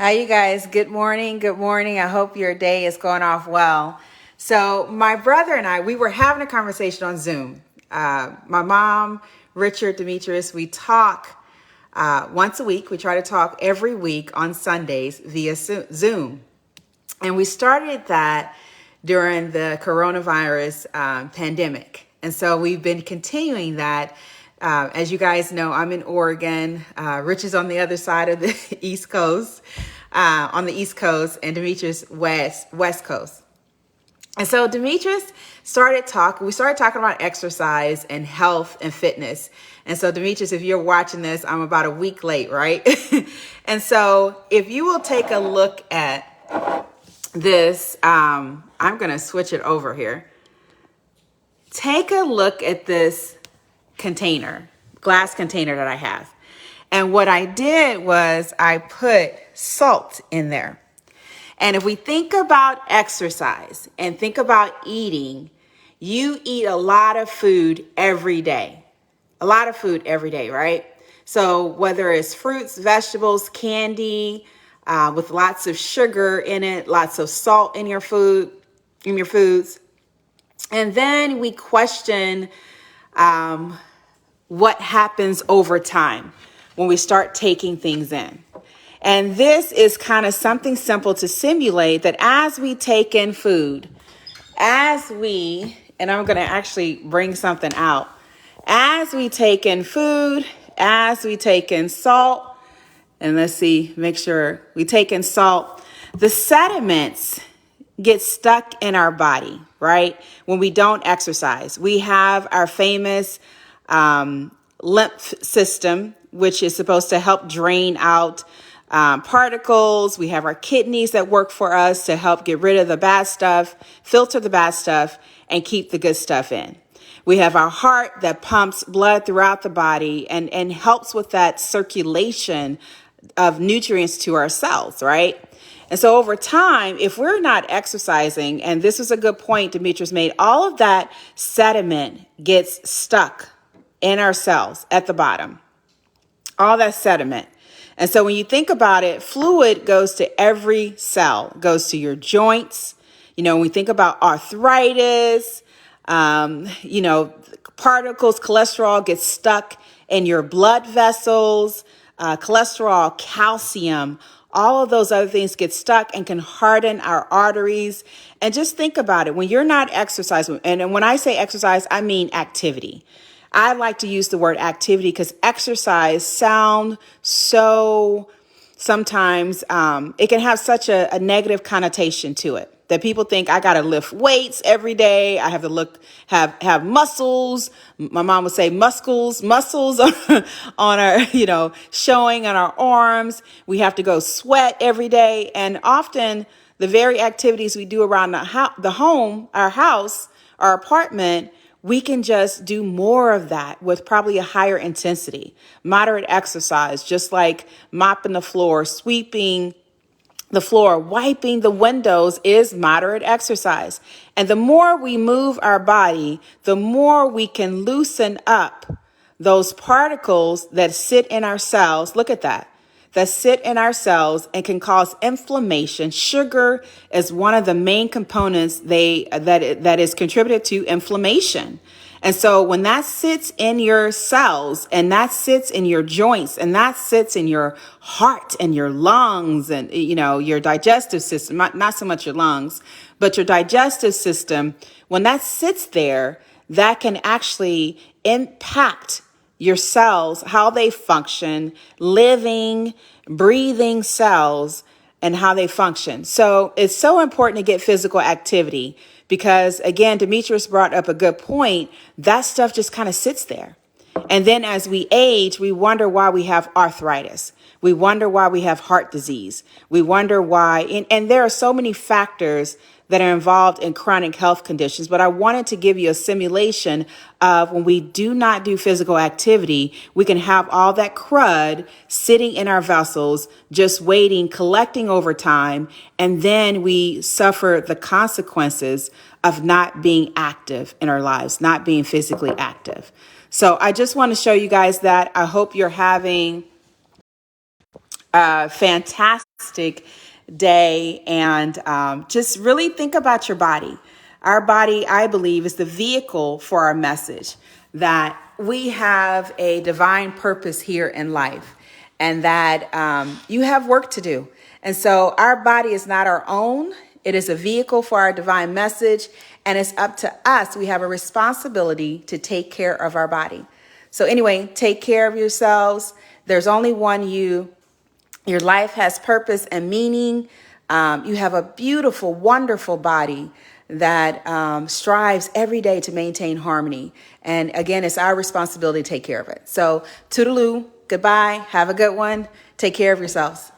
Hi, you guys. Good morning. Good morning. I hope your day is going off well. So, my brother and I, we were having a conversation on Zoom. My mom, Richard, Demetrius, we talk once a week. We try to talk every week on Sundays via Zoom. And we started that during the coronavirus pandemic. And so we've been continuing that. As you guys know, I'm in Oregon. Rich is on the other side of the East Coast, on the East Coast, and Demetrius West Coast. And so Demetrius we started talking about exercise and health and fitness. And so Demetrius, if you're watching this, I'm about a week late, right? And so if you will take a look at this, I'm going to switch it over here. Take a look at this glass container that I have. And what I did was I put salt in there. And if we think about exercise and think about eating, you eat a lot of food every day. A lot of food every day, right? So whether it's fruits, vegetables, candy, with lots of sugar in it, lots of salt in your foods. And then we question what happens over time when we start taking things in. And this is kind of something simple to simulate that as we take in food, and I'm going to actually bring something out, as we take in food, as we take in salt, and let's see, make sure we take in salt, the sediments get stuck in our body, right? When we don't exercise, we have our famous lymph system, which is supposed to help drain out particles. We have our kidneys that work for us to help get rid of the bad stuff, filter the bad stuff, and keep the good stuff in. We have our heart that pumps blood throughout the body and helps with that circulation of nutrients to our cells, right? And so over time, if we're not exercising, and this is a good point Demetrius made, all of that sediment gets stuck in our cells at the bottom, all that sediment. And so when you think about it, fluid goes to every cell, goes to your joints. When we think about arthritis, particles, cholesterol gets stuck in your blood vessels, cholesterol, calcium, all of those other things get stuck and can harden our arteries. And just think about it. When you're not exercising, and when I say exercise, I mean activity. I like to use the word activity because exercise sounds so, sometimes it can have such a negative connotation to it that people think I got to lift weights every day. I have to have muscles. My mom would say muscles on our, showing on our arms. We have to go sweat every day. And often the very activities we do around the home, our house, our apartment, we can just do more of that with probably a higher intensity, moderate exercise, just like mopping the floor, sweeping the floor, wiping the windows is moderate exercise. And the more we move our body, the more we can loosen up those particles that sit in our cells. Look at that sit in our cells and can cause inflammation. Sugar is one of the main components that is contributed to inflammation. And so when that sits in your cells and that sits in your joints and that sits in your heart and your lungs and, your digestive system, not so much your lungs, but your digestive system, when that sits there, that can actually impact your cells, how they function, living, breathing cells, and how they function. So it's so important to get physical activity because, again, Demetrius brought up a good point. That stuff just kind of sits there. And then as we age, we wonder why we have arthritis. We wonder why we have heart disease. We wonder why, and there are so many factors that are involved in chronic health conditions. But I wanted to give you a simulation of when we do not do physical activity, we can have all that crud sitting in our vessels, just waiting, collecting over time. And then we suffer the consequences of not being active in our lives, not being physically active. So I just want to show you guys that. I hope you're having a fantastic day, and just really think about your body. Our body, I believe, is the vehicle for our message, that we have a divine purpose here in life, and that you have work to do. And so our body is not our own. It is a vehicle for our divine message, and it's up to us. We have a responsibility to take care of our body. So anyway, take care of yourselves. There's only one you. Your life has purpose and meaning. You have a beautiful, wonderful body that strives every day to maintain harmony. And again, it's our responsibility to take care of it. So toodaloo, goodbye, have a good one. Take care of yourselves.